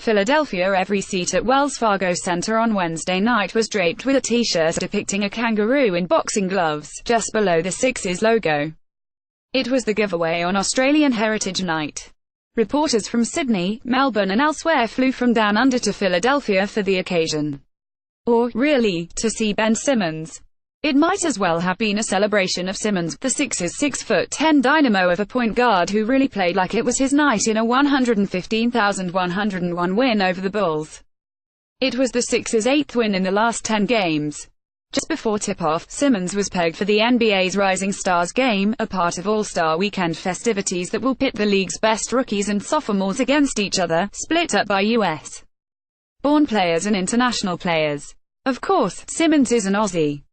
Philadelphia. Every seat at Wells Fargo Center on Wednesday night was draped with a t-shirt depicting a kangaroo in boxing gloves, just below the Sixers logo. It was the giveaway on Australian Heritage Night. Reporters from Sydney, Melbourne and elsewhere flew from down under to Philadelphia for the occasion. Or, really, to see Ben Simmons. It might as well have been a celebration of Simmons, the Sixers' 6'10" dynamo of a point guard who really played like it was his night in a 115,101 win over the Bulls. It was the Sixers' 8th win in the last 10 games. Just before tip-off, Simmons was pegged for the NBA's Rising Stars game, a part of All-Star Weekend festivities that will pit the league's best rookies and sophomores against each other, split up by U.S.-born players and international players. Of course, Simmons is an Aussie.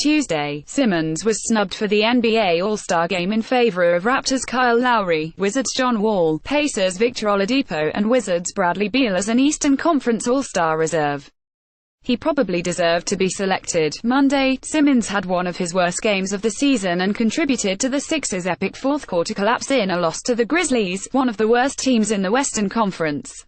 Tuesday, Simmons was snubbed for the NBA All-Star Game in favor of Raptors' Kyle Lowry, Wizards' John Wall, Pacers' Victor Oladipo, and Wizards' Bradley Beal as an Eastern Conference All-Star reserve. He probably deserved to be selected. Monday, Simmons had one of his worst games of the season and contributed to the Sixers' epic fourth-quarter collapse in a loss to the Grizzlies, one of the worst teams in the Western Conference.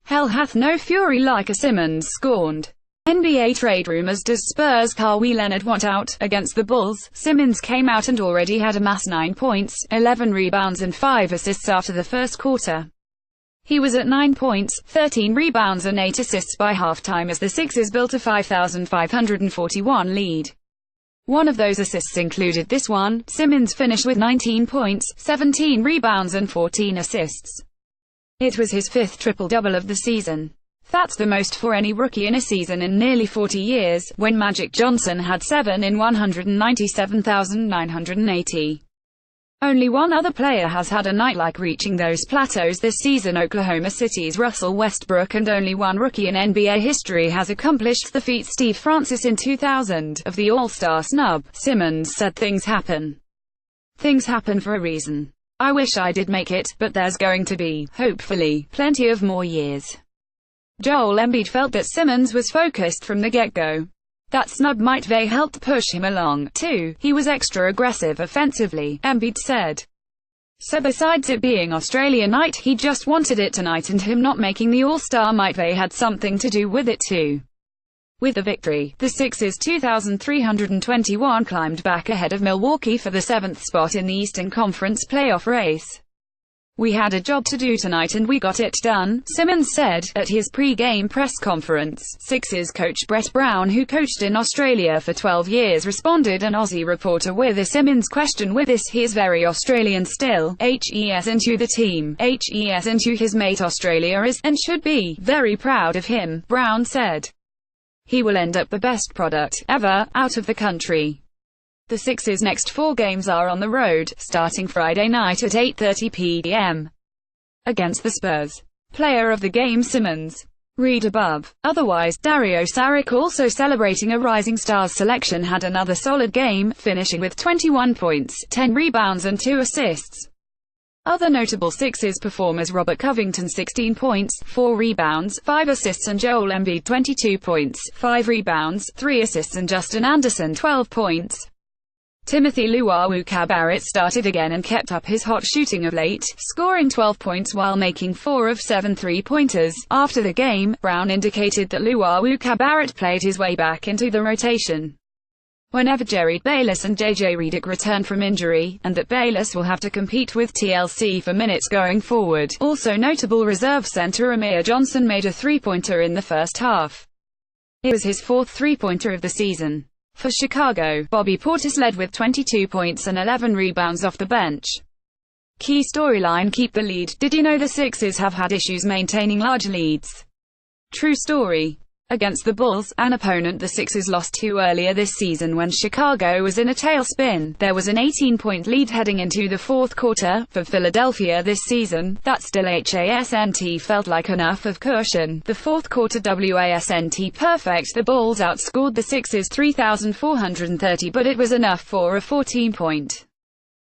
Hell hath no fury like a Simmons scorned. NBA trade rumors. Does Spurs' Kawhi Leonard want out? Against the Bulls, Simmons came out and already had amassed 9 points, 11 rebounds and 5 assists after the first quarter. He was at 9 points, 13 rebounds and 8 assists by halftime as the Sixers built a 5,541 lead. One of those assists included this one. Simmons finished with 19 points, 17 rebounds and 14 assists. It was his 5th triple-double of the season. That's the most for any rookie in a season in nearly 40 years, when Magic Johnson had 7 in 197,980. Only one other player has had a night like reaching those plateaus this season, Oklahoma City's Russell Westbrook, and only one rookie in NBA history has accomplished the feat, Steve Francis in 2000. Of the All-Star snub, Simmons said, "Things happen. Things happen for a reason. I wish I did make it, but there's going to be, hopefully, plenty of more years." Joel Embiid felt that Simmons was focused from the get-go. That snub might have helped push him along, too. He was extra aggressive offensively, Embiid said. So besides it being Australia night, he just wanted it tonight, and him not making the All-Star might have had something to do with it too. With the victory, the Sixers' 2,321 climbed back ahead of Milwaukee for the 7th spot in the Eastern Conference playoff race. "We had a job to do tonight and we got it done," Simmons said, at his pre-game press conference. Sixers coach Brett Brown, who coached in Australia for 12 years, responded an Aussie reporter with a Simmons question. "With this, he is very Australian still, hes into the team, hes into his mate. Australia is, and should be, very proud of him," Brown said. "He will end up the best product, ever, out of the country." The Sixers' next 4 games are on the road, starting Friday night at 8:30 p.m. against the Spurs. Player of the game Simmons. Read above. Otherwise, Dario Saric, also celebrating a Rising Stars selection, had another solid game, finishing with 21 points, 10 rebounds and 2 assists. Other notable Sixers performers: Robert Covington 16 points, 4 rebounds, 5 assists, and Joel Embiid 22 points, 5 rebounds, 3 assists, and Justin Anderson 12 points. Timothy Luwawu-Cabarrot started again and kept up his hot shooting of late, scoring 12 points while making 4 of 7 three-pointers. After the game, Brown indicated that Luwawu-Cabarrot played his way back into the rotation whenever Jerry Bayless and JJ Redick return from injury, and that Bayless will have to compete with TLC for minutes going forward. Also notable, reserve center Amir Johnson made a three-pointer in the first half. It was his 4th three-pointer of the season. For Chicago, Bobby Portis led with 22 points and 11 rebounds off the bench. Key storyline: keep the lead. Did you know the Sixers have had issues maintaining large leads? True story. Against the Bulls, an opponent the Sixers lost to earlier this season when Chicago was in a tailspin, there was an 18-point lead heading into the 4th quarter. For Philadelphia this season, that still hasn't felt like enough of cushion. The 4th quarter wasn't perfect. The Bulls outscored the Sixers 3,430, but it was enough for a 14-point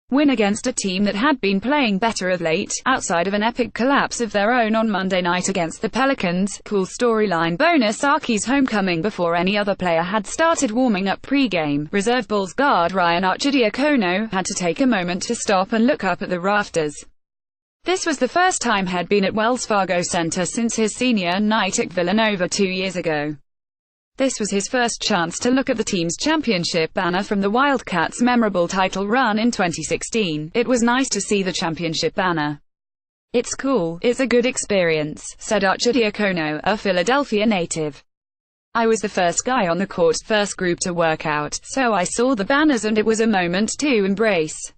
win against a team that had been playing better of late, outside of an epic collapse of their own on Monday night against the Pelicans. Cool storyline bonus: Archie's homecoming. Before any other player had started warming up pre-game, reserve Bulls guard Ryan Arcidiacono had to take a moment to stop and look up at the rafters. This was the first time he'd been at Wells Fargo Center since his senior night at Villanova 2 years ago. This was his first chance to look at the team's championship banner from the Wildcats' memorable title run in 2016. It was nice to see the championship banner. It's cool, it's a good experience, said Arcidiacono, a Philadelphia native. I was the first guy on the court, first group to work out, so I saw the banners and it was a moment to embrace.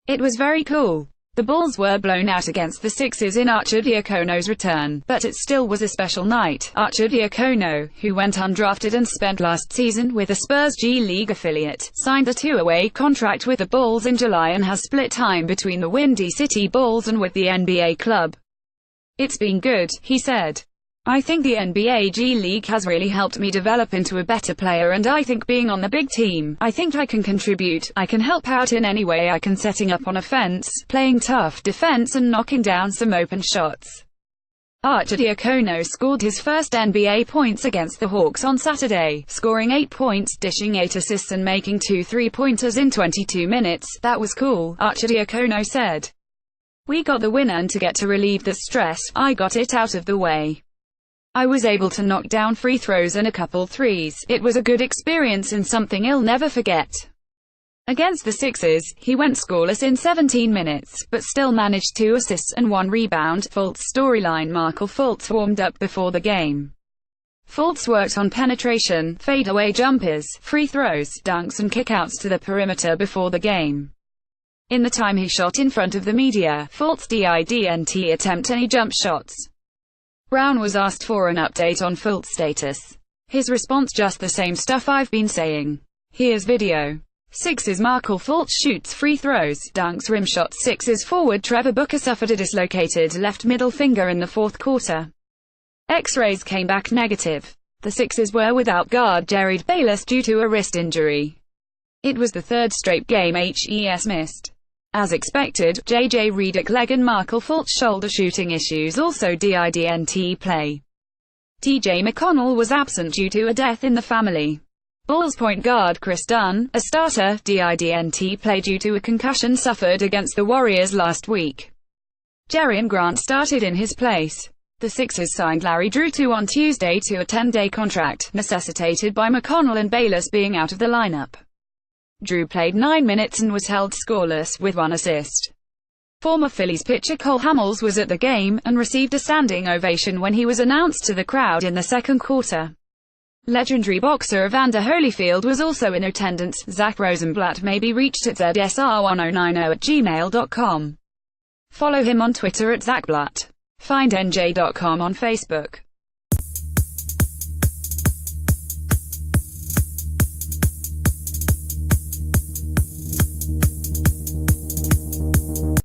It was very cool. The Bulls were blown out against the Sixers in Arcidiacono's return, but it still was a special night. Arcidiacono, who went undrafted and spent last season with a Spurs G League affiliate, signed a 2-way contract with the Bulls in July and has split time between the Windy City Bulls and with the NBA club. It's been good, he said. I think the NBA G League has really helped me develop into a better player, and I think being on the big team, I think I can contribute, I can help out in any way I can, setting up on offense, playing tough defense and knocking down some open shots. Arcidiacono scored his first NBA points against the Hawks on Saturday, scoring 8 points, dishing 8 assists and making 2 3-pointers in 22 minutes. That was cool, Arcidiacono said. We got the win, and to get to relieve the stress, I got it out of the way. I was able to knock down free throws and a couple threes. It was a good experience and something I'll never forget. Against the Sixers, he went scoreless in 17 minutes, but still managed 2 assists and 1 rebound. Fultz storyline: Markelle Fultz warmed up before the game. Fultz worked on penetration, fadeaway jumpers, free throws, dunks and kickouts to the perimeter before the game. In the time he shot in front of the media, Fultz didn't attempt any jump shots. Brown was asked for an update on Fultz's status. His response: just the same stuff I've been saying. Here's video. Sixers Markelle Fultz shoots free throws, dunks, rim shots. Sixers forward Trevor Booker suffered a dislocated left middle finger in the fourth quarter. X-rays came back negative. The Sixers were without guard Jerry Bayless due to a wrist injury. It was the third straight game HES missed. As expected, JJ Redick leg and Markelle Fultz shoulder shooting issues also didn't play. TJ McConnell was absent due to a death in the family. Bulls point guard Chris Dunn, a starter, didn't play due to a concussion suffered against the Warriors last week. Jerian Grant started in his place. The Sixers signed Larry Drew on Tuesday to a 10-day contract, necessitated by McConnell and Bayless being out of the lineup. Drew played 9 minutes and was held scoreless, with 1 assist. Former Phillies pitcher Cole Hamels was at the game, and received a standing ovation when he was announced to the crowd in the second quarter. Legendary boxer Evander Holyfield was also in attendance. Zach Rosenblatt may be reached at zsr1090@gmail.com. Follow him on Twitter at ZachBlatt. Find NJ.com on Facebook.